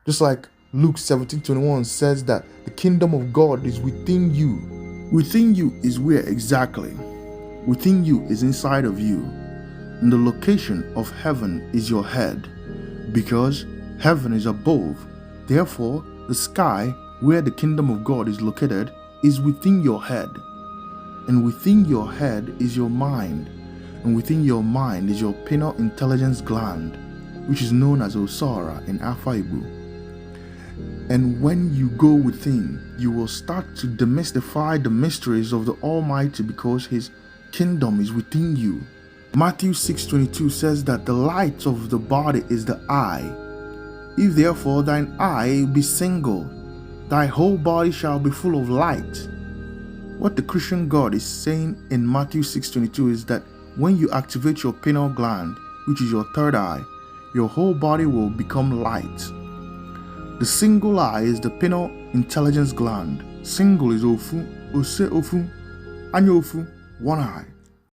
Just like Luke 17:21 says that the kingdom of God is within you. Within you is where exactly? Within you is inside of you. And the location of heaven is your head, because heaven is above. Therefore, the sky, where the kingdom of God is located, is within your head. And within your head is your mind. And within your mind is your penile intelligence gland, which is known as Osara in Alpha Igbo. And when you go within, you will start to demystify the mysteries of the Almighty, because His kingdom is within you. Matthew 6:22 says that the light of the body is the eye. If therefore thine eye be single, thy whole body shall be full of light. What the Christian God is saying in Matthew 6:22 is that when you activate your pineal gland, which is your third eye, your whole body will become light. The single eye is the penile intelligence gland. Single is ofu, ose ofu, anya ofu, one eye.